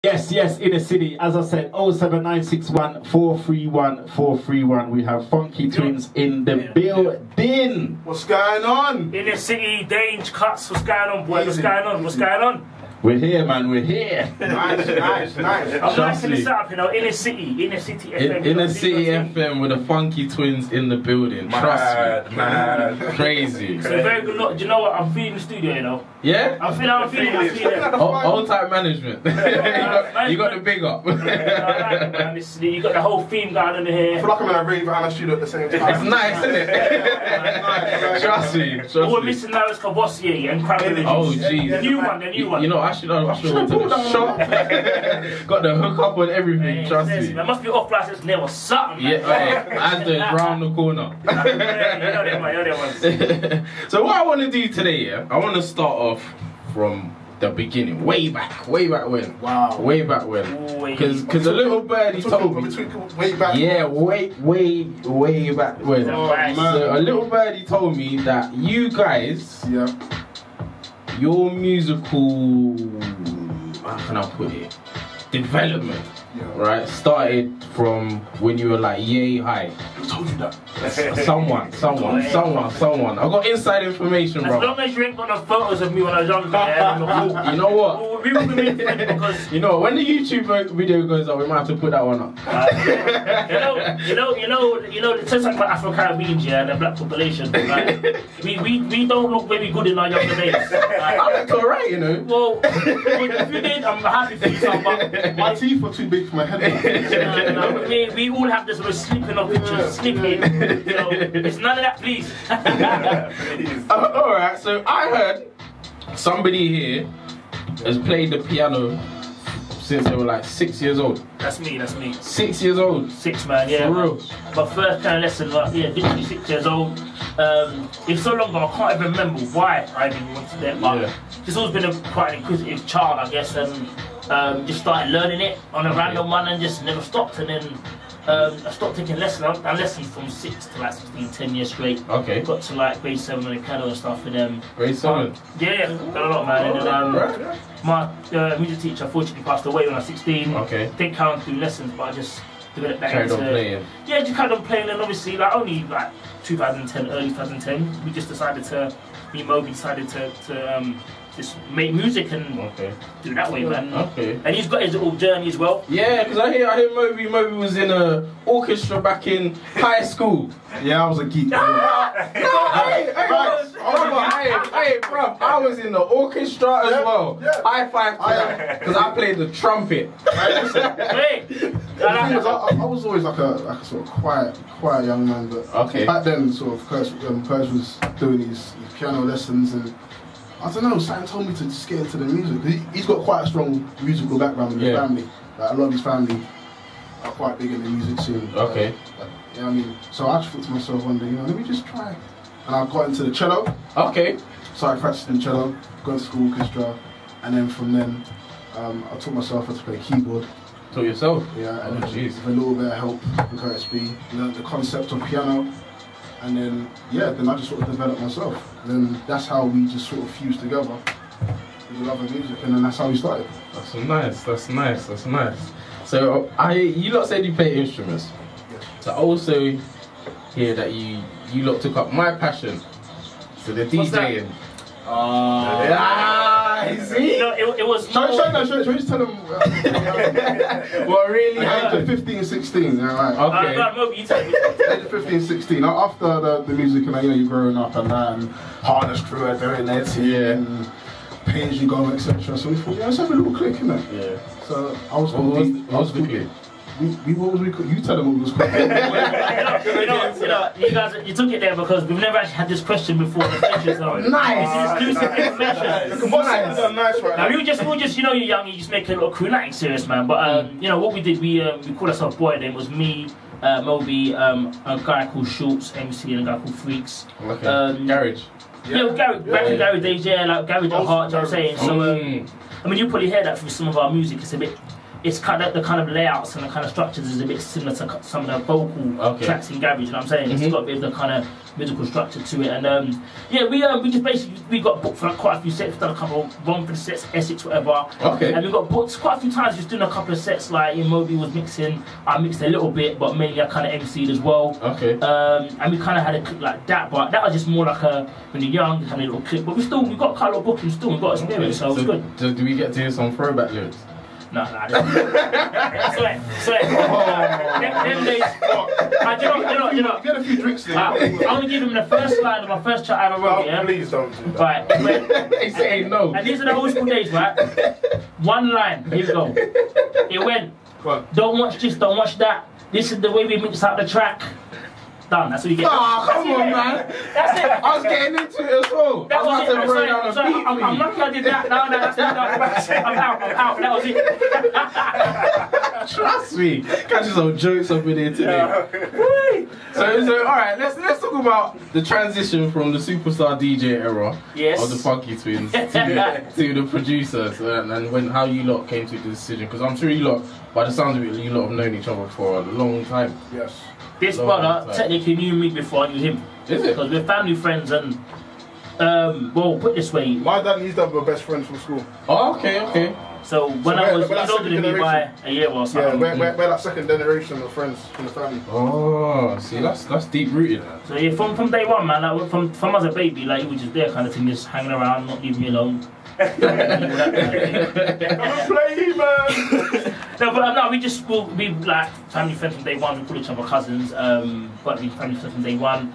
Yes, Inner City. As I said, 07961 431 431. We have Funky Twinz in the building. What's going on? Inner City, Dange, Kutzs, what's going on, boy? What's going on? What's going on? We're here, man. We're here. Nice. I'm liking this up, you know. Innacityfm. Innacityfm with the Funky Twinz in the building. Trust me. Man. Crazy. It's a very good look. Do you know what? I'm feeling the studio, you know. Yeah? I'm feeling it. Old type management. you got the big up. I like it, man. You got the whole theme going in here. I feel like I'm in a rave and a studio at the same time. It's nice, isn't it? Trust me. All we're missing now is Cavossier and Crab Villages. Oh, jeez. The new one. You know, I should have went to the shop. Got the hookup and everything, trust me. There must be off license near or something. Yeah, and the round the corner. You know them ones. So what I want to do today, yeah, I want to start off from the beginning, way back when. Wow. Way back when. Because a little birdie told me. Way back. Yeah, way back when. Oh, man. So a little birdie told me that you guys, your musical, how can I put it, development, right, started from when you were like yay high. Who told you that? Someone. I got inside information, bro. As long as you ain't got no photos of me when I was younger, you know what? We will be friends because you know when the YouTube video goes up, we might have to put that one up. you know, the talk about Afro-Caribbeans, and the black population. Like, we don't look very good in our younger days. I look alright, you know. Well, if you did, I'm happy for you, son, but my teeth are too big for my head. we all have this, we're sleeping on pictures, sleeping. You know, it's none of that, please. Alright, so I heard somebody here has played the piano since they were like 6 years old. That's me. 6 years old? 6, man, yeah. For real? My first kind of lesson, like, literally 6 years old. It's so long ago, I can't even remember why I even went to them, but just always been quite an inquisitive child, I guess, and just started learning it on a random one and just never stopped. And then I stopped taking lessons. I done lessons from 6 to like 16, 10 years straight. Okay. Got to like grade 7 and the piano and stuff. And grade 7? Yeah, done a lot, man. And then my music teacher unfortunately passed away when I was 16. Okay. Didn't count through lessons, but I just developed that into... playing. Yeah, just carried on playing, and obviously like only like 2010, early 2010, we just decided to, me and Moby decided to just make music and do it that way, man. Okay. And he's got his little journey as well. Yeah, because I hear Moby was in a orchestra back in high school. Yeah, I was a geek. Hey, bro, I was in the orchestra as well. Yeah. High five to that, because I played the trumpet. I was always like a sort of quiet young man, but back then, sort of, Kutzs was doing his piano lessons, and I don't know, Sam told me to just get into the music. He's got quite a strong musical background in his family. Like, a lot of his family are quite big in the music scene. Okay. You know what I mean? So I just thought to myself one day, you know, let me just try. And I got into the cello. Okay. Started practicing cello, got to school orchestra, and then from then, I taught myself how to play keyboard. Taught yourself? Yeah, and with a little bit of help from Kutzs, learned the concept of piano. And then, then I just sort of developed myself. Then that's how we just sort of fused together with the love of music, and then that's how we started. That's nice. So, you lot said you play instruments. Yes. So I also hear that you lot took up my passion, so the DJing. See? No, it was Should we just tell them what really happened? 15, 16, right? Okay. No, you tell me. 15, 16. After the music and you're growing up and that, and Harness Crew are doing their team, and Page You Go, etc. So we thought, let's have a little click, innit? Yeah. So I was called What was the click? What was we called? You tell them what we was called. You guys, you took it there because we've never actually had this question before. Nice. It's exclusive information. Nice, right? Now we just, you know, you're young, you just make a little crew, nothing serious, man. But you know what we did? We called ourselves Boy. Then it was me, Moby, a guy called Schultz, MC, and a guy called Freaks. Garage. Yeah, Gary, back in Gary days, like Gary at heart, you know what I'm saying? So, I mean, you probably hear that from some of our music. It's a bit it's kind of the kind of layouts and the kind of structures is a bit similar to some of the vocal tracks in Garage. You know what I'm saying? It's got a bit of the kind of musical structure to it. And yeah, we just basically we got booked for like quite a few sets. We've done a couple, one for the sets, Essex, whatever. Okay. And we got booked quite a few times just doing a couple of sets. Like Moby was mixing, I mixed a little bit, but mainly I kind of MC'd as well. Okay. And we kind of had a clip like that, but that was just more like a when you're young, kind of little clip. But we got quite a lot of bookings still. We got experience, so it's good. Do we get to hear some throwback lyrics? No. Swear. Them days. You know. Get a few drinks there. I'm gonna give him the first line of my first track I ever wrote. Yeah. Please don't do that. Right. He's saying no. And these are the old school days, right? One line. Here we go. It went. Don't watch this. Don't watch that. This is the way we mix out the track. Done. That's what you get. Oh, come on, man. That's it. I was getting into it as well. That was it. I'm lucky I did that. No, that's not. I'm out. That was it. Trust me. Catch some jokes up in here today. Yeah. So all right. Let's talk about the transition from the superstar DJ era of the Funky Twins to the producers and how you lot came to the decision. Because I'm sure you lot, by the sounds of it, you lot have known each other for a long time. Yes. This brother technically knew me before I knew him. Is it? Because we're family friends and, well, put it this way. My dad and his dad were best friends from school. Oh, okay. So when I was older than me by a year or something. Yeah, we're like second generation of friends from the family. Oh, see, that's deep rooted. So yeah, from day one, man, like, from as a baby, like, he was just there kind of thing, just hanging around, not leaving me alone. I'm a play, man. No, we'll be like family friends from day one. We call each other cousins. But we family friends from day one.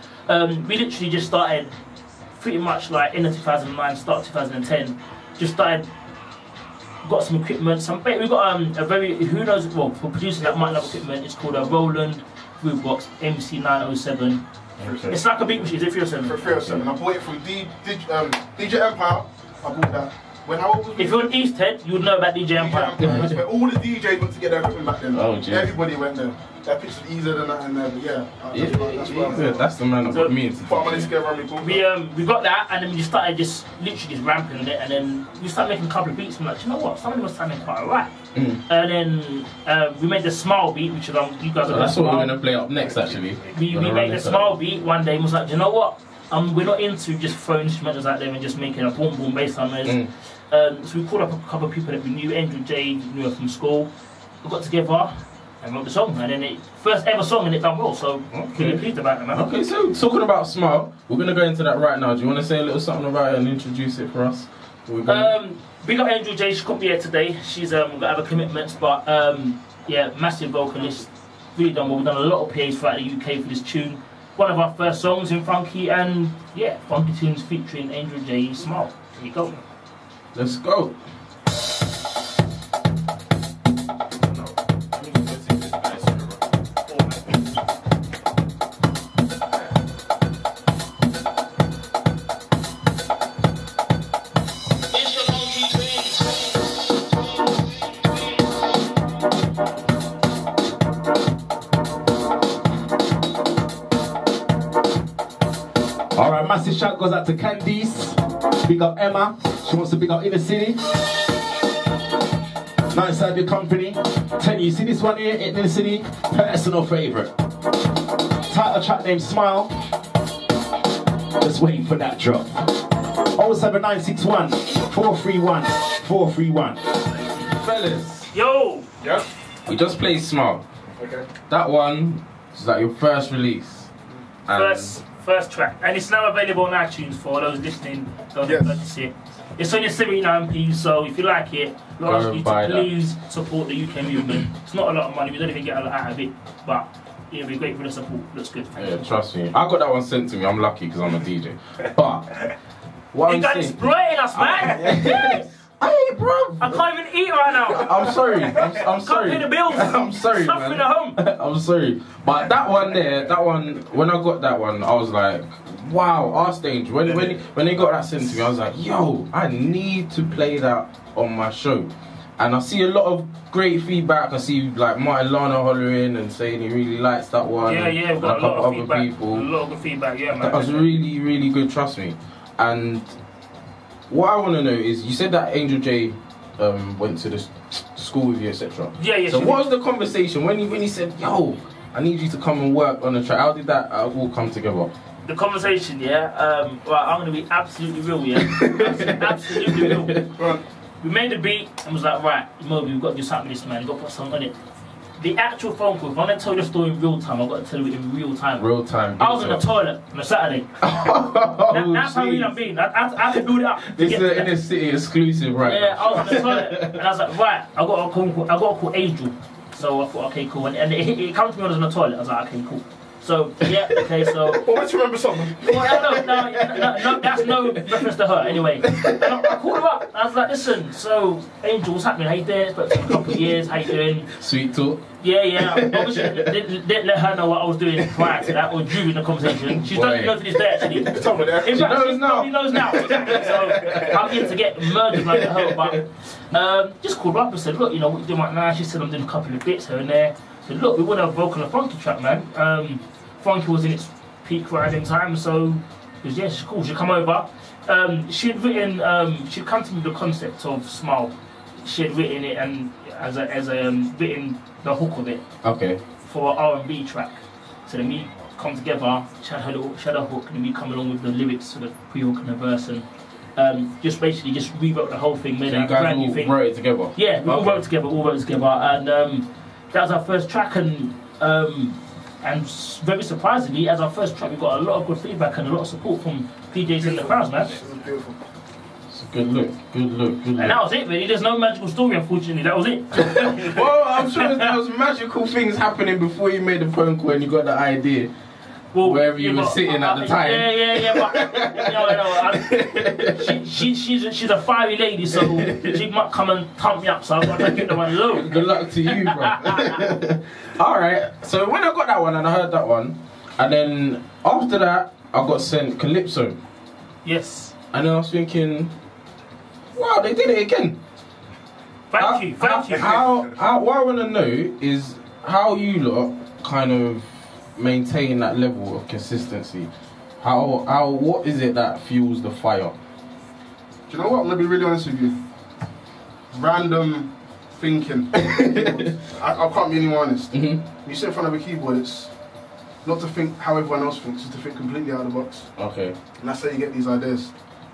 We literally just started pretty much like in the 2009, start 2010. Just started, got some equipment. We got a very for producers that might have equipment. It's called a Roland Groovebox MC907. Okay. It's like a beat machine. Is it 307? For 307. I bought it from DJ Empire. I bought that. If you're in East Head, you would know about DJ Empire. That's where all the DJs went to get their equipment back then. Oh, geez. Everybody went there. That picture's easier than that and there, but yeah. That's the man that put me into it. Put money together and we got that, and then we just started literally ramping on it, and then we started making a couple of beats. And like, you know what? Somebody was sounding quite alright. And then we made the Smile beat, which is you guys are. That's what we're gonna play up next, actually. We made the Smile beat one day and was like, you know what? We're not into just throwing instrumentals out there and just making a boom boom bass drummers. So we called up a couple of people that we knew. Angel J knew her from school. We got together and wrote the song, and then first ever song, and it done well. So really pleased about it, man. Okay, so talking about Smile, we're gonna go into that right now. Do you want to say a little something about it and introduce it for us? Big up Angel J. She couldn't be here today. She's got other commitments, but yeah, massive vocalist. Really done well. We've done a lot of PAs throughout the UK for this tune. One of our first songs in Funky, and yeah, Funky Tunes featuring Angel J. Smile. Here you go. Let's go. Alright, massive shout goes out to Candice. Big up Emma. She wants to big up Inner City. Nice to have your company. Tell you see this one here in Inner City? Personal favourite. Title track named Smile. Just waiting for that drop. 07961 431 431. Fellas. Yo! Yeah? We just played Smile. Okay. That one is like your first release. First track, and it's now available on iTunes for those listening. Those to see it. It's only 79p, so if you like it, we ask you to please support the UK movement. It's not a lot of money, we don't even get a lot out of it, but it'll be great for the support. Looks good. Yeah, trust me. I got that one sent to me. I'm lucky because I'm a DJ. But what you got exploiting us, man. Hey, bro. I can't even eat right now. I'm sorry. I'm sorry. Can't pay the bills. I'm sorry, suffering man. at home. I'm sorry. But that one, when I got that one, I was like, wow, Dange. When they got that sent to me, I was like, yo, I need to play that on my show. And I see a lot of great feedback. I see like Martin Lana hollering and saying he really likes that one. Yeah, we've got a lot of feedback. People. A lot of good feedback, yeah, man. That was really, really good, trust me. And what I want to know is, you said that Angel J went to the school with you, etc. Yeah. So what was the conversation when he said, "Yo, I need you to come and work on the track"? How did that all come together? The conversation, right, I'm gonna be absolutely real, absolutely real. Right. We made the beat and was like, right, Moby, we've got to do something with this, man. We've got to put something on it. The actual phone call, if I want to tell you the story in real time, I've got to tell you it in real time. Real time. I was in the toilet on a Saturday. That's how real I'm being. I had to build it up. This is an Inner City exclusive, right? Yeah, I was in the toilet and I was like, right, I got to call Angel. So I thought, okay, cool. And it came to me when I was in the toilet. I was like, okay, cool. So, yeah, okay, so... Well, let's remember something. Well, no, that's no reference to her, anyway. And I called her up, I was like, listen, so, Angel, what's happening? How you doing? It's been a couple of years, how you doing? Sweet talk. Yeah, obviously, didn't let her know what I was doing prior to that, or during the conversation. She doesn't know to this day, actually. In fact, she knows now, exactly. So, I'm here to get murdered like her, but just called her up and said, look, you know, what you doing right now? She said, I'm doing a couple of bits here and there. I said, look, we want to vocal a funky track, man. Funky was in its peak riding time, so yeah, she's cool. She'd come over. She'd written. She'd come to me with the concept of Smile. She had written it and written the hook of it. Okay. For an R&B track. So then we come together. She had a hook, and then we come along with the lyrics for the pre-hook and the verse, and just basically just rewrote the whole thing, made so a brand new thing. Wrote it together. Yeah, we all wrote it together. And that was our first track, and very surprisingly, as our first track, we got a lot of good feedback and a lot of support from DJs in the crowds, man. It was beautiful. It's a good look. And that was it, really. There's no magical story, unfortunately. That was it. Well, I'm sure there was magical things happening before you made the phone call and you got the idea. Well, wherever you were sitting at the time. But she's a fiery lady, so she might come and pump me up. So I've got to get the one low. Good luck to you, bro. All right. So when I got that one and I heard that one, and then after that I got sent Calypso. Yes. And then I was thinking, wow, they did it again. Thank you. What I want to know is how you lot kind of maintain that level of consistency. What is it that fuels the fire? Do you know what? I'm gonna be really honest with you. Random thinking. I can't be any more honest. When you sit in front of a keyboard, it's not to think how everyone else thinks, it's to think completely out of the box. Okay. And that's how you get these ideas.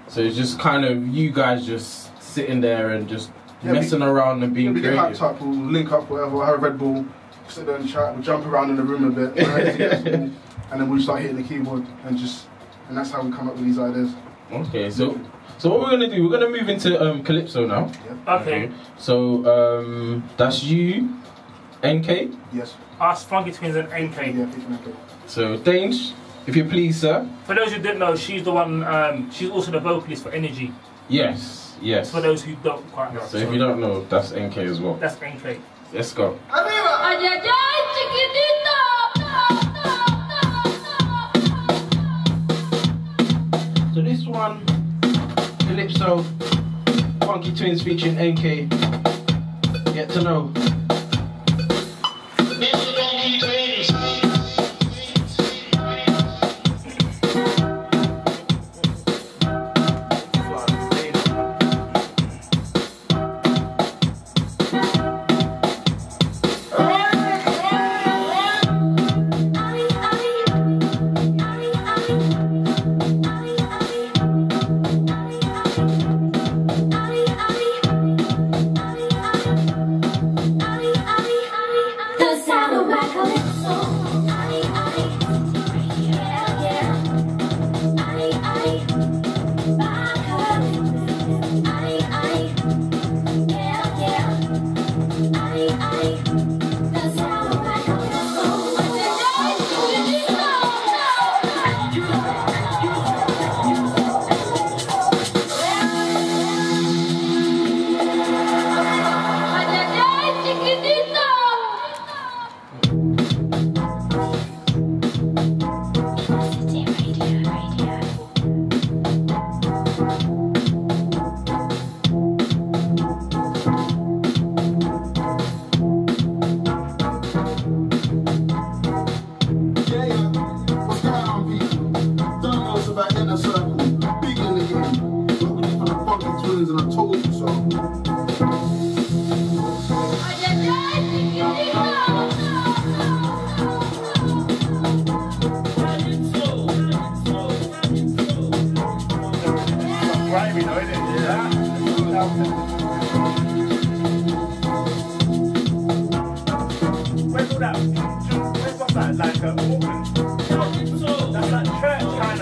So it's just kind of you guys just sitting there and just messing around and being creative. We get hyped up, we'll link up, whatever, we'll have a Red Bull, sit there and chat, we'll jump around in the room a bit, and then we'll start hitting the keyboard and that's how we come up with these ideas. Okay, so what we're gonna do, we're gonna move into Calypso now. Yeah. Okay. So that's you, NK? Yes. Us, Funky Twinz and NK. Yeah, NK. So Dange, if you please, sir. For those who didn't know, she's the one, she's also the vocalist for Energy. Yes. For those who don't quite know. So if you don't know, that's NK as well. That's NK. Let's go. So this one, Calypso, Funky Twinz featuring NK. Get to know. Where's all that? What's that? Like a organ? That's like church kind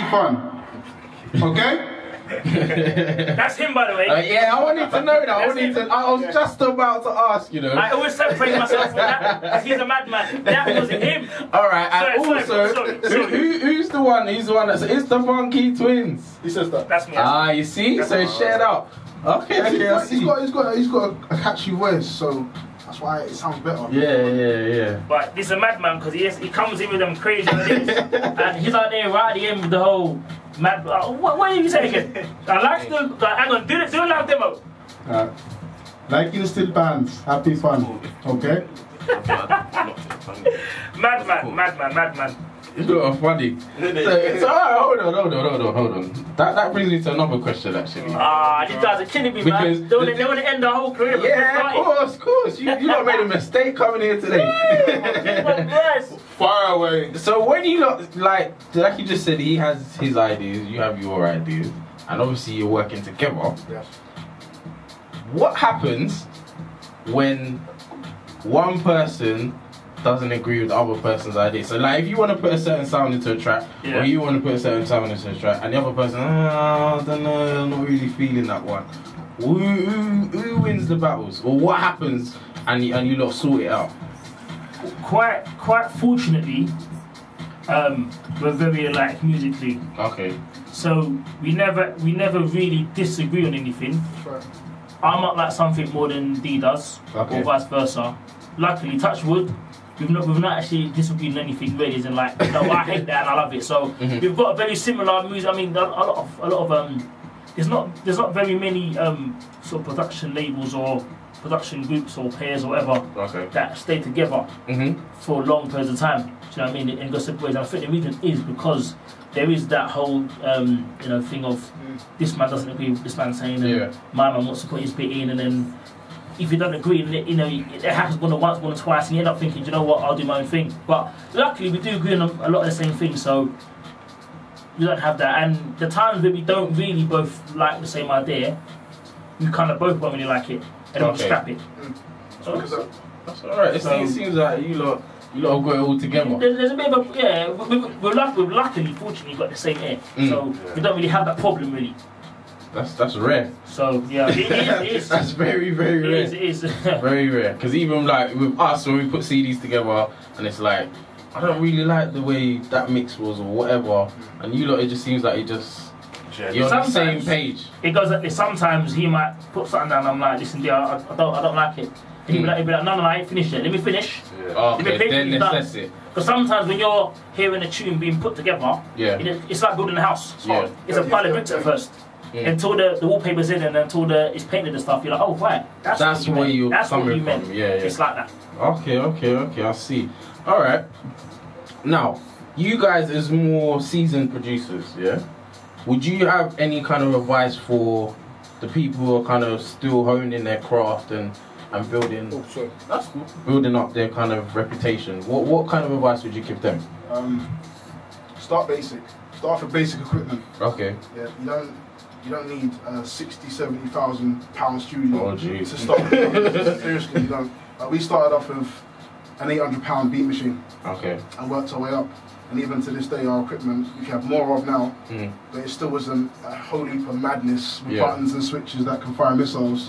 fun. Okay? That's him, by the way. Yeah, I wanted to know that. I was just about to ask, you know. I always separate myself from that because he's a madman. That wasn't him. Alright, and who's the one? He's the one that says, it's the funky twins. He says that. That's me. Ah, you see? So it's shared out. Okay, I see. He's got a catchy voice, so that's why it sounds better. Yeah. But this is a madman because he comes in with them crazy ideas and he's out there right at the end with the whole mad. What are you saying again? I like the. Hang on, do a live demo. Like Innacityfm bands, happy fun. Okay? Madman. It's not funny. So hold on. That brings me to another question, actually. These guys are killing me, man. They want to end their whole career. Yeah, of course. You not made a mistake coming here today. Far away. So when you lot, like you just said, he has his ideas, you have your ideas, and obviously you're working together. Yes. What happens when one person doesn't agree with the other person's idea? So like if you want to put a certain sound into a track, or you want to put a certain sound into a track, and the other person, I don't know, I'm not really feeling that one. Who wins the battles? Or what happens and you lot sort it out? quite fortunately, we're very alike musically. Okay. So we never really disagree on anything. Right. I might like something more than D does, or vice versa. Luckily, touch wood, we've not actually disagreed on anything really. And like, no, I hate that and I love it. So we've got a very similar music. I mean, a lot of there's not very many sort of production labels or production groups or pairs or whatever that stay together for long periods of time. Do you know what I mean? In gossip ways, and I think the reason is because there is that whole thing of this man doesn't agree with this man saying, my man wants to put his bit in, and then if you don't agree, it happens once, one or twice, and you end up thinking, you know what, I'll do my own thing. But luckily, we do agree on a lot of the same things, so we don't have that. And the times where we don't really both like the same idea, we kind of both won't really like it, and then we'll scrap it. So that's alright. It seems like you lot have got it all together. There's a bit of a, we've luckily, fortunately, got the same air, so we don't really have that problem really. That's rare. So yeah, it is. That's very, very rare. It is. Very rare. Because even like with us, when we put CDs together, and it's like, I don't really like the way that mix was or whatever, and you lot, it just seems like you're on the same page. It goes like this. Sometimes he might put something down, and I'm like, listen, dear, I don't like it. And he'll be like, no, I ain't finished it. Let me finish. Okay, then that's it. Because sometimes when you're hearing a tune being put together, it's like building a house. It's a pile of bricks at first. Until the wallpaper's in and until it's painted and stuff, you're like, oh, right, that's where you're coming from. Yeah. It's like that. Okay, I see. Alright. Now, you guys as more seasoned producers, would you have any kind of advice for the people who are kind of still honing their craft and building that's cool. Building up their kind of reputation? What kind of advice would you give them? Start basic. Start with basic equipment. Okay. Yeah, you don't need a 60,000-70,000 pound studio to start. Seriously, you don't. We started off with an £800 beat machine. Okay. And worked our way up. And even to this day, our equipment we have more of now, but it still wasn't a whole heap of madness with buttons and switches that can fire missiles.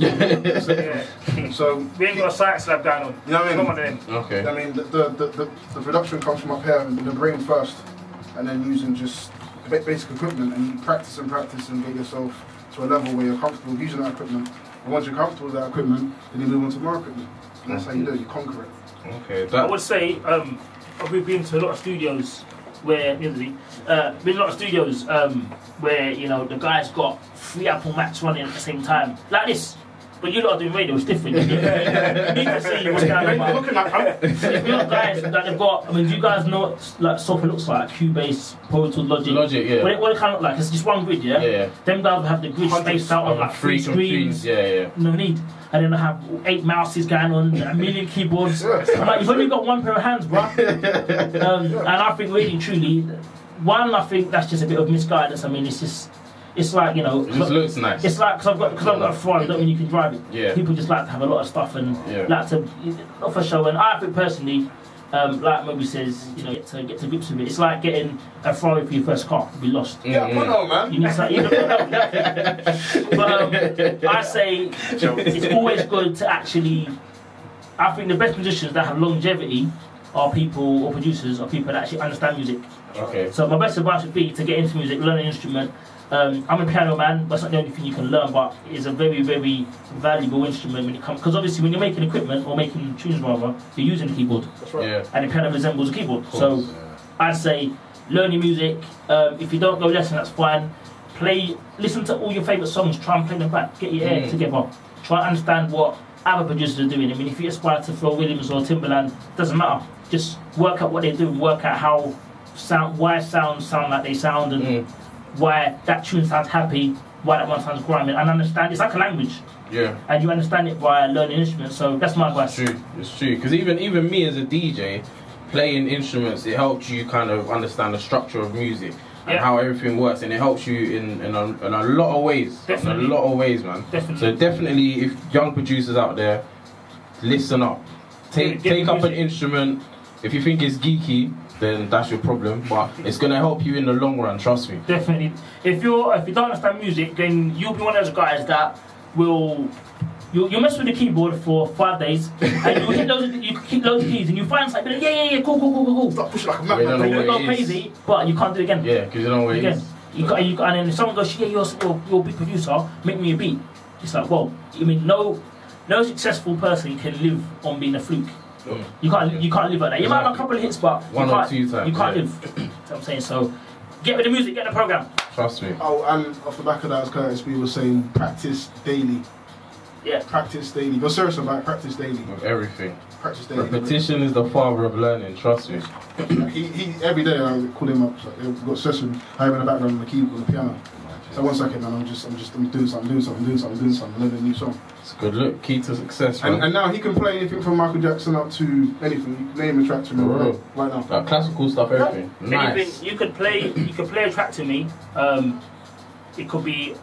So we ain't got a science lab going on. You know what I mean? Okay. I mean, the production comes from up here, the brain first, and then using just basic equipment, and you practice and get yourself to a level where you're comfortable using that equipment. And once you're comfortable with that equipment, then you move on to more equipment. And that's how you do it. You conquer it. Okay. I would say. We've been to a lot of studios where where the guy's got 3 Apple Macs running at the same time, like this. But you lot are doing radio, it's different. You need to see what's going on. Looking like you got guys that they've got. I mean, do you guys know what like software looks like? Cubase, Pro Tools, Logic. Yeah. What it kind of look like? It's just one grid, yeah. Them guys will have the grid spaced out on like 3 screens. Yeah. No need. And then I have 8 mouses going on, 1 million keyboards. I'm like, you've only got 1 pair of hands, bruh. And I think really and truly, I think that's just a bit of misguidance. I mean, it's like, it just looks nice. It's like, because I've got a Ferrari, don't mean you can drive it. Yeah. People just like to have a lot of stuff and like to, not for show. And I think personally, like Moby says, get to grips with it. It's like getting a Ferrari for your first car to be lost. Yeah, put on, man. You need something. But I say it's always good to actually. I think the best musicians that have longevity are people or producers or people that actually understand music. Okay. So my best advice would be to get into music, learn an instrument. I'm a piano man, but it's not the only thing you can learn, but it's a very, very valuable instrument when it comes, because obviously when you're making equipment, or making tunes rather, you're using a keyboard. That's right. Yeah. And the piano resembles a keyboard. So I'd say learn your music. If you don't go lesson, that's fine. Listen to all your favourite songs, try and play them back, get your ear together. Try and understand what other producers are doing. I mean, if you aspire to Phil Williams or Timbaland, doesn't matter. Just work out what they do, work out why sounds sound like they sound, and why that tune sounds happy, why that one sounds grimy, and understand. It's like a language. Yeah. And you understand it by learning instruments. So that's my advice. It's true. Because even me as a DJ, playing instruments, it helps you kind of understand the structure of music and how everything works, and it helps you in a lot of ways. Definitely. In a lot of ways, man. Definitely. So definitely, if young producers out there, listen up. Take up an instrument. If you think it's geeky, then that's your problem, but it's gonna help you in the long run, trust me. Definitely. If you don't understand music, then you'll be one of those guys that will you mess with the keyboard for 5 days, and you hit loads of keys, and you find something. Yeah, cool. Start pushing like a madman. And you go crazy, but you can't do it again. Yeah, because you don't know what it is. And then if someone goes, you're a big producer, make me a beat. It's like, well, I mean, no successful person can live on being a fluke. You can't live like that. You might have a couple of hits, but one or two times. You can't live. That's what I'm saying. So get with the music, get the program. Trust me. Oh, and off the back of that, as Curtis B was saying, practice daily. Yeah. Practice daily. You're serious about practice daily. With everything. Practice daily. Repetition is the father of learning. Trust me. He every day I call him up. So we've got a session. I have in the background on the keyboard, on the piano. So 1 second, man. I'm doing something, learning a new song. It's a good look. Key to success, man. And now he can play anything from Michael Jackson up to anything. You can name a track to me right now. Like classical stuff, everything. Nice. Anything you could play a track to me. It could be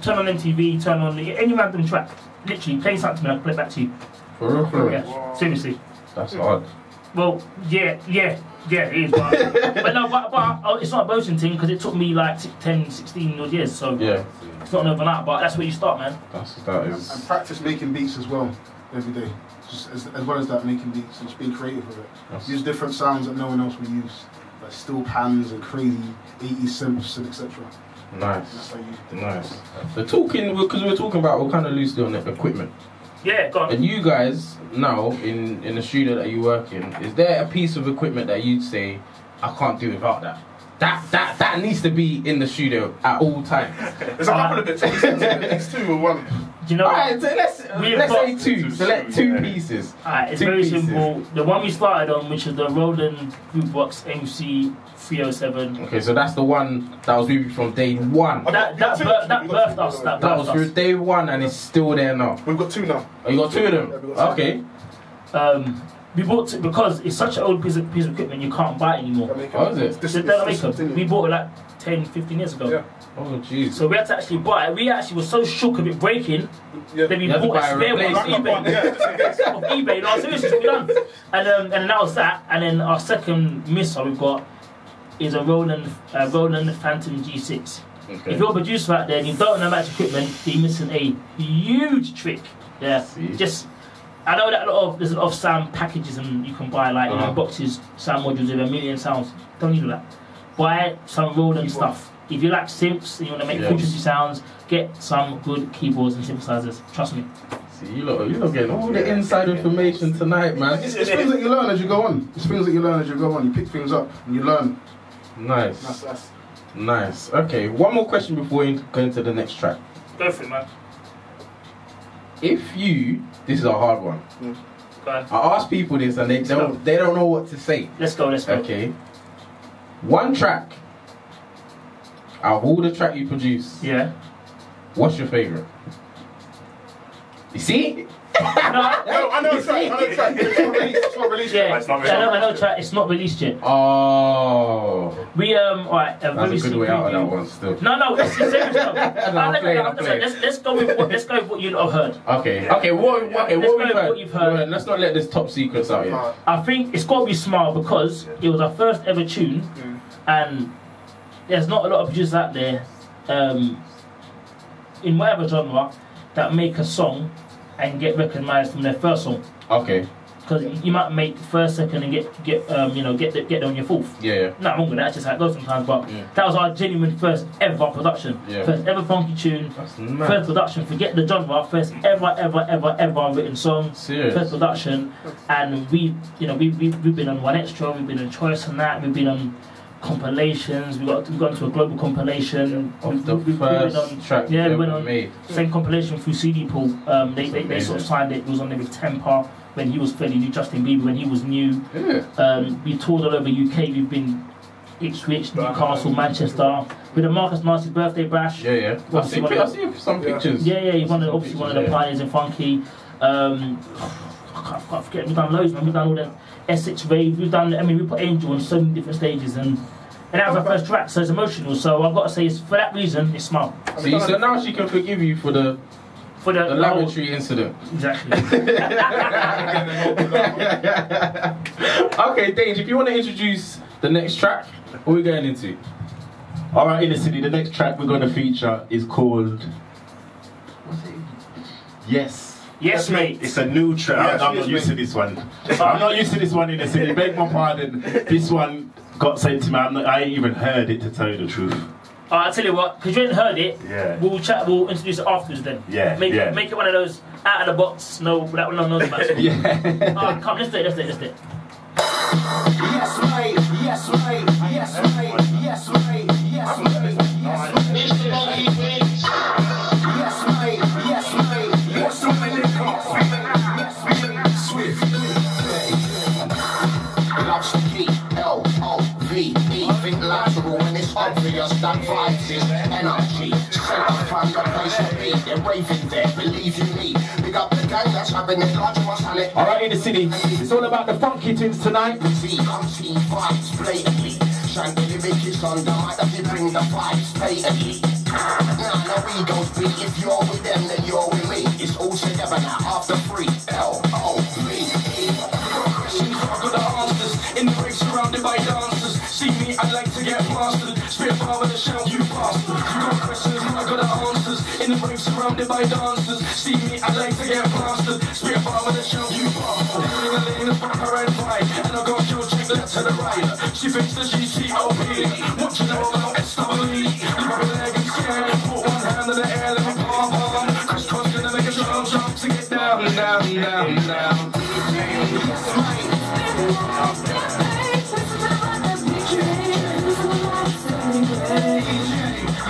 turn on MTV, turn on any random track. Literally play something to me, I'll play it back to you. For real. Yeah. Wow. Seriously. That's hard. Well, yeah, it is, but it's not a boasting thing because it took me like 10, 16 odd years, so yeah, it's not overnight, but that's where you start, man. That is. And practice making beats as well, every day. Just as well as that, making beats and just being creative with it. Use different sounds that no one else will use, like steel pans and crazy 80s synths and etc. Nice. Nice. The talking, because we're talking about, we're kind of loosely on the equipment. Yeah, go on. And you guys now in the studio that you work in, is there a piece of equipment that you'd say I can't do without that? That needs to be in the studio at all times. There's a couple of bits. It's 2 or 1. Do you know? Alright, so let's say 2. Select 2 pieces. Alright, it's very simple. The one we started on, which is the Roland Boombox MC 307. Okay, so that's the one that was with you from day 1. That birthed us. That was through day 1 and it's still there now. We've got 2 now. Oh, you got 2 of them? Yeah, okay. We bought it because it's such an old piece of equipment you can't buy it anymore. Oh, is it? We bought it like 10, 15 years ago. Yeah. Oh, jeez. So we had to actually buy it. We actually were so shook of it breaking that we bought a spare one off eBay. No, seriously, we done. And that was that. And then our second missile we've got is a Roland Phantom G6. Okay. If you're a producer out there and you don't know about equipment, you're missing a huge trick. Yeah. I know that there's a lot of sound packages and you can buy like boxes, sound modules with 1 million sounds. Don't need all that. Buy some Roland stuff. If you like synths and you want to make frequency sounds, get some good keyboards and synthesizers. Trust me. See, you're getting all the inside information tonight, man. It's things that you learn as you go on. It's things that you learn as you go on. You pick things up and you learn. Nice. Nice. Okay, one more question before we go into the next track. Go for it, man. This is a hard one. Okay. I ask people this and they don't know what to say. Let's go. Okay. One track out of all the track you produce. Yeah. What's your favourite? You see? I know track. It's not released yet. I know track. It's not released yet. Oh. We alright. That's a good way out of that one still. No. It's serious stuff. Let's go with what you lot have heard. Okay. What you've heard. Let's not let this top secrets out yet. I think it's got to be Smile because it was our first ever tune, and there's not a lot of producers out there, in whatever genre, that make a song and get recognised from their first song. Okay. Because you might make first, second, and get on your fourth. Yeah. Not wrong with that. That's just how it goes sometimes. But that was our genuine first ever production. Yeah. First ever funky tune. That's nice. First production. Forget the genre. First ever written song. Serious. First production. And we've been on One Extra. We've been on Choice and that. We've been on compilations. We've gone to a global compilation. Of the first track we went on made. Same compilation through CD Pool. They sort of signed it. It was on there with Temper when he was fairly new, Justin Bieber when he was new. Yeah. We toured all over UK. We've been Ipswich, Newcastle, Manchester. With the Marcus Nasty birthday bash. Yeah. I see some pictures. Yeah. He's obviously one of the pioneers in funky. I can't forget. We've done loads, man. We've done all the Essex rave. We put Angel on so many different stages and that was our first track, so it's emotional. So I've got to say, for that reason, it's Smile. See, so now she can forgive you for the laboratory incident. Exactly. Okay, Dange, if you want to introduce the next track, what are we going into? Alright, Innacity, the next track we're going to feature is called... Yes. Yes, mate. It's a new track. I'm not used to this one. I'm not used to this one in the city. Beg my pardon. This one got sent to me. I ain't even heard it, to tell you the truth. I'll tell you what, because you ain't heard it, we'll introduce it afterwards then. Make it one of those out of the box, that one knows about it. Alright, come, let's do it. Yes, mate, yes, mate, yes, mate, yes, mate, yes, mate, yes, mate. Yes, mate, yes, mate, what's the minute? Yes, mate, Swift. Loves to keep L-O-V-E. Think lateral when it's obvious that vibes is energy. Set up from the place to be. They're raving there, believe you me. Big up the gang that's having it large masala. Alright, in the city, it's all about the funky tunes tonight. See, I'm seeing vibes blatantly. Shanky Vicky's on the mic, that they bring the vibes blatantly. Nah, no egos beat. If you're with them, then you're with me. It's all together now, after 3 L-O-V-E. Got the answers in the rave surrounded by dancers. See me, I like to get mastered. Spit bar with a shout, you bastard. You got questions, I got the answers. In the rave surrounded by dancers. See me, I like to get plastered. Spit bar with a shout, you bastard. Living a lane of bumper and fight, and I got your chick left to the right. She thinks that she's G.O.P. What you know about S.W.E? You got a leg and scared. Put one hand in the air, let me palm. Crash cross, gonna make a jump to get down. Yes, mate.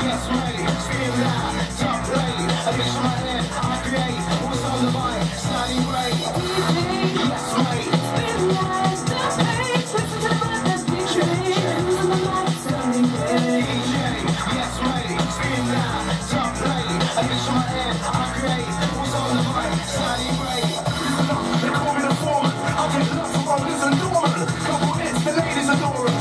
Yes, mate, spin that, top play. A bitch on my head, I create. What's on the mind, sliding great. Yes, mate. Yes, mate, spin that, top play. A bitch on my head, I create. What's on the mind, sliding great. They call me the foreman. I get love from rollers and doorman. Couple hits, the ladies adore them.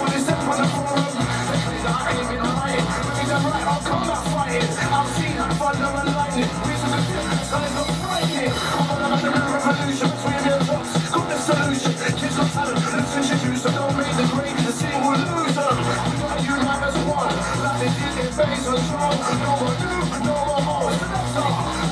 When they step on the forum, they say that I ain't been lying. Right, I'll come out fighting. I'll see thunder and lightning. Reason to tip, so it's not frightening. I'm on about the revolution between the dots. Got the solution. Kids got talent, let's introduce them. Don't make the grade, the scene will lose them. We gotta unite as one, like they did in bass and drum. No more new, no more more. It's the next song.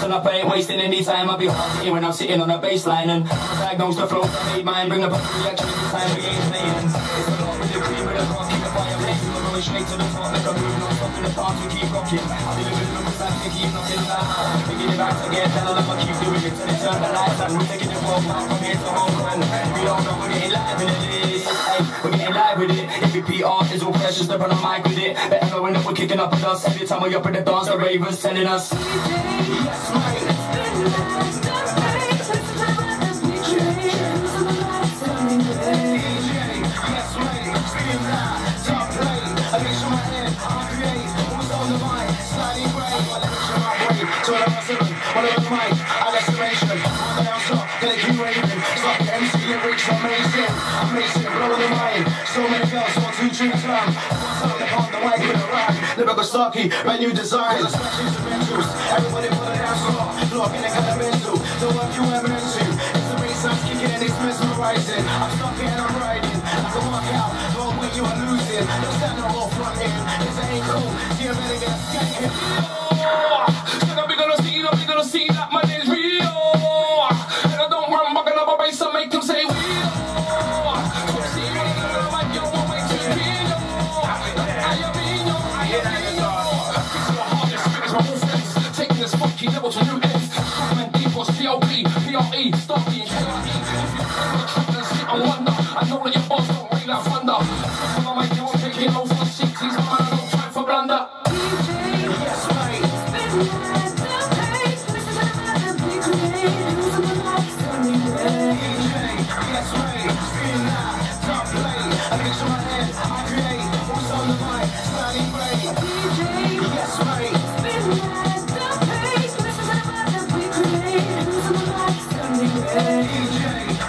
And I ain't wasting any time. I'll be hard when I'm sitting on a baseline and diagnose the flow. I made mine, bring a reaction every time we ain't playing. It's a lot with the cream with the rock, keep the fire blazing. We're going straight to the top, make a move, non stop in the dance, we keep rocking. I'll be living the roots and we keep knocking down. We get it back again, tell them I keep doing it till they turn the lights on. We're taking the world back from here to Hong Kong. We all know we're getting live in this. Hey, we're getting live with it. Every PR is all precious, they're on the mic with it. Better knowing that we're kicking up with us. Every time we're up in the dance, the ravers telling us. Yes, mate. So many girls want to choose them. On the mic with a rap, lyrical stocky, brand new designs. Everybody put a dance floor, blocking the kind of mental. The work you ever into, it's the reasons kicking and it's mesmerizing. I'm stuck and I'm riding, like a workout. Don't win, you are losing. Don't stand no more front end. This ain't cool, so you better get skanking. Said I'm gonna see that my name's real. And I don't run back another bass, I make them say we. Funky level to new ends. Comment equals PLP, PRE, stop being KRE. If you and sit and wonder, I know that your boss don't rain like thunder. When I make you on taking over the seats, he's a man, I don't try for blunder. Yes, mate. Yes, mate. Spin that, top play. A bitch on my head, I create. What's on the mic, sliding great. Yes, mate.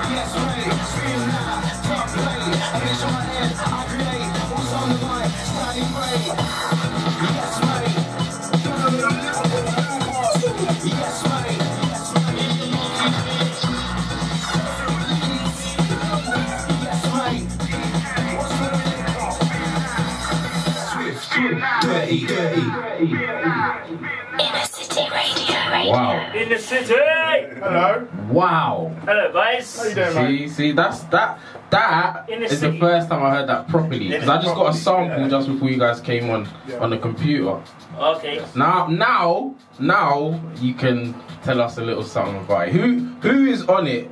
Yes, mate, spin that, top play. A bitch on my head, I create. What's on the mic, sliding great. Yes, mate. Yes, mate. Yes, mate. Swift, dirty. Inner City Radio. Wow. In the city. Hello. Wow. Hello, guys. How you doing, man? See, that is the first time I heard that properly. Because I just got a sample just before you guys came on the computer. Okay. Now you can tell us a little something about it. Who is on it?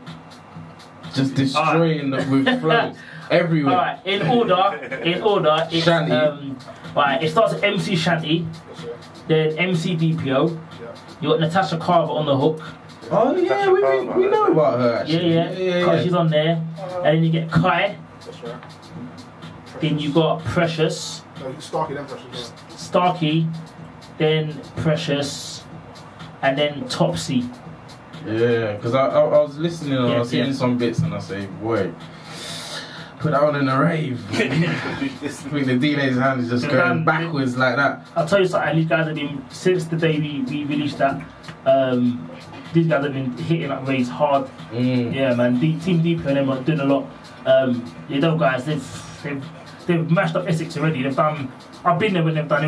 Just destroying the with flows everywhere. Alright, in order, it's Shanty. Right, it starts with MC Shanty, then MC DPO. You got Natasha Carver on the hook. Oh yeah, we know about her actually. Yeah. She's on there. And then you get Kai. That's right. Then you got Precious. No, Starkey, then Precious. Starkey, then Precious, and then Topsy. Yeah, because I was listening and I was hearing some bits and I say, boy, put that on in a rave. I think the DJ's hand is just going backwards like that. I'll tell you something, these guys have been, since the day we released that, these guys have been hitting up raves hard. Yeah, man, Team Deep and them are doing a lot. You know, guys, they've mashed up Essex already. They've done, I've been there when they've done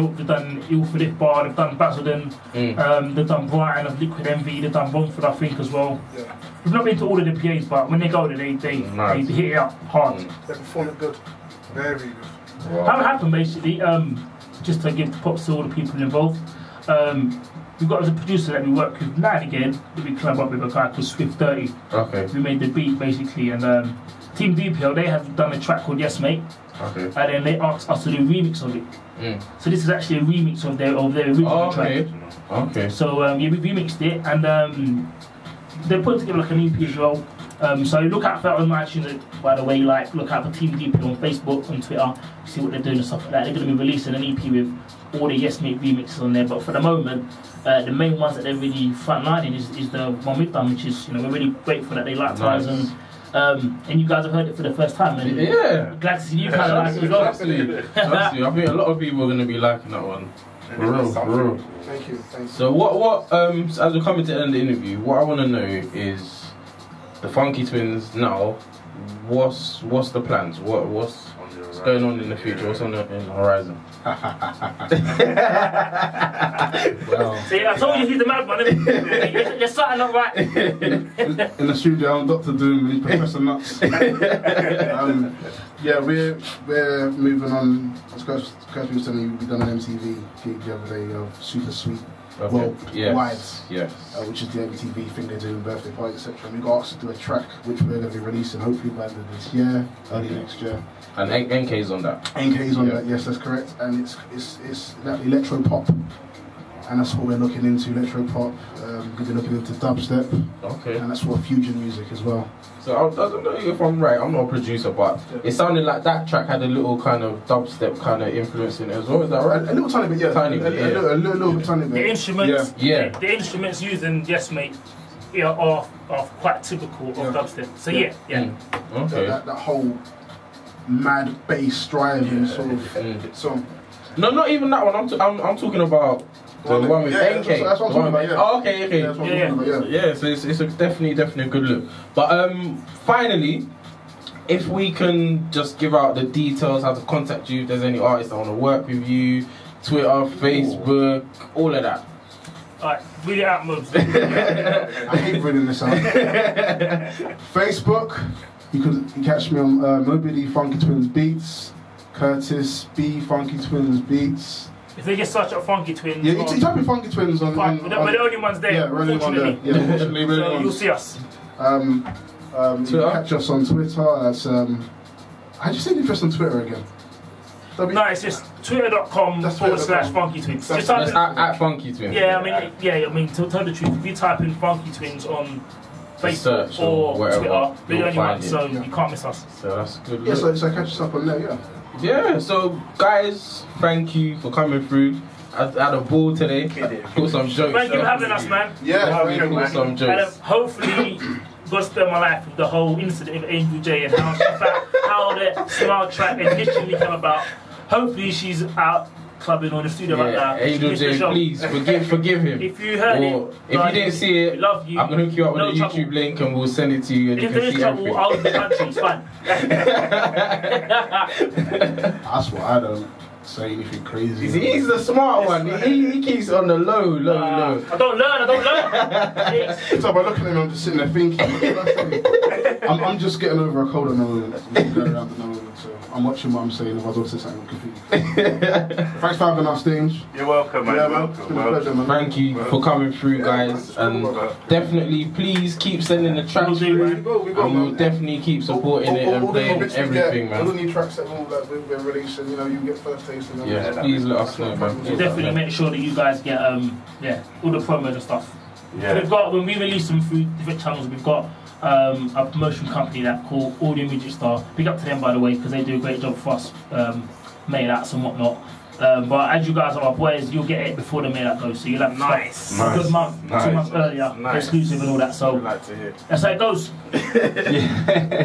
Ill for this bar, they've done Basildon, they've done Brighton of Liquid Envy, they've done Romford, I think, as well. Yeah. We've not been to all of the PAs, but when they go there, they hit it up hard. They perform it good. Very good. Wow. How it happened, basically, just to give props to all the people involved, we've got as a producer that we work with now and again, that we collab up with a guy called Swift 30. Okay. We made the beat, basically, and Team DPL, they have done a track called Yes Mate. Okay. And then they asked us to do a remix of it. So this is actually a remix of their original track. Okay. So yeah, we remixed it and they put together like an EP as well. So look out for that on iTunes, by the way. Like look out for Team DP on Facebook, on Twitter, see what they're doing and stuff like that. They're going to be releasing an EP with all the Yes Mate remixes on there. But for the moment, the main ones that they're really frontlining is the one we've done, which is we're really grateful that they like ours and you guys have heard it for the first time. And yeah, glad to see you kind of like it as well. Absolutely. I think a lot of people are going to be liking that one. For real. Thank you. So what as we're coming to the end of the interview, what I want to know is the Funky Twins now. What's the plans? What's going on in the future? What's on the horizon? Well. See, I told you he's the madman. You're starting up right. In the studio, I'm Dr. Doom and Professor Nuts. Yeah, we're moving on. As Kurt was telling you, we've done an MTV gig the other day of Super Sweet. Worldwide, which is the MTV thing they do in birthday parties, etc. And we got asked to do a track which we're going to be releasing hopefully by the end of this year, early next year. And NK's on that. NK's on that, yes, that's correct. And it's that electro pop, and that's what we're looking into. Electro pop. We've been looking into dubstep. Okay. And that's what fusion music as well. So I don't know if I'm right. I'm not a producer, but it sounded like that track had a little kind of dubstep kind of influence in it as well. Is that right? A little tiny bit, yeah. Tiny bit, a little tiny bit. The instruments, the instruments used in Yes Mate, are quite typical of dubstep. So yeah. Okay. That whole mad bass driving sort of song. No, not even that one. I'm talking about. The one with NK. That's what I'm talking about, yeah. Oh, okay. Yeah, so it's a definitely a good look. But finally, if we can just give out the details, how to contact you, if there's any artists that want to work with you, Twitter, Facebook, all of that. Alright, read it out, Mubs. I hate reading this out. Facebook, you can catch me on Mobility Funky Twins Beats, Curtis B Funky Twins Beats. If they just search up Funky Twins, you type in Funky Twins on. We're the only ones there. Yeah, we're the only one there. Yeah, unfortunately, we're the only ones. You'll see us. You can catch us on Twitter. That's how'd you say the address on Twitter again? No, it's just twitter.com/Funky Twins. Just type at Funky Twins. Yeah, I mean, to tell the truth, if you type in Funky Twins on Facebook or Twitter, we're the only ones, so you can't miss us. So that's good. Yeah, so catch us up on there, yeah. Yeah, so guys, thank you for coming through. I had a ball today. Put some jokes. Thank you for having us, man. Yeah, put some jokes. And hopefully, God spare my life with the whole incident with Angel J and how the Smile track initially came about. Hopefully, she's out clubbing or in the studio right now. Angel J, please forgive him. If you heard it, if you didn't see it, love you. I'm gonna hook you up with a YouTube link and we'll send it to you. And if you can see trouble, I'll be the country. It's fine. That's what I don't. say anything crazy. He's the smart one. He keeps it on the low. I don't learn. So by looking at him, I'm just sitting there thinking, what should I say? I'm just getting over a cold at the moment. I'm going around at the moment, so I'm watching what I'm saying. If I was also saying completely. Thanks for having us, Dange. You're welcome, man. Yeah, man. It's been a pleasure, man. Thank you for coming through, guys, and definitely please keep sending the tracks through, and we'll definitely keep supporting it and playing everything, man. All the new tracks that we're releasing, you know, you get first taste of them. Yeah, please let us know, man. We'll definitely make sure that you guys get all the promos and stuff. Yeah. We've got, when we release them through different channels, we've got a promotion company that called Audio Music Star. Big up to them, by the way, because they do a great job for us, mail outs and whatnot. But as you guys are our boys, you'll get it before the mail out goes, so you'll have a good month, 2 months earlier, exclusive and all that. So that's how it goes. We're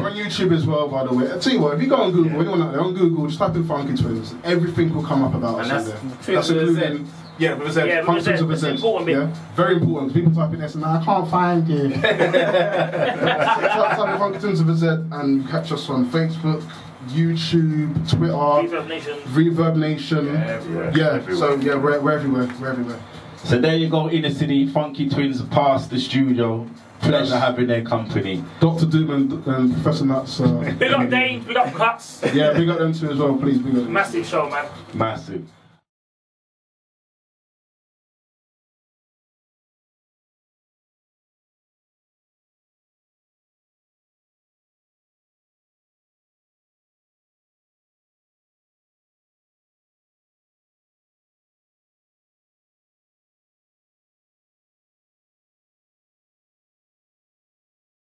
on YouTube as well, by the way. I tell you what, if you go on Google, anyone out there on Google, just type in Funky Twinz, everything will come up about us. That's including. Yeah, with a Z. Yeah, with a Z. Important bit. Yeah, very important. People type in this and I can't find you. Type in Funky Twinz with a Z and catch us on Facebook, YouTube, Twitter, Reverb Nation. So yeah, we're everywhere. We're everywhere. So there you go, Inner City, Funky Twinz past the studio. Pleasure having their company. Dr. Doom and Professor Nuts. Big up Dange, big up Kutzs. Yeah, big up them too as well, please. Big up them. Massive show, man. Massive.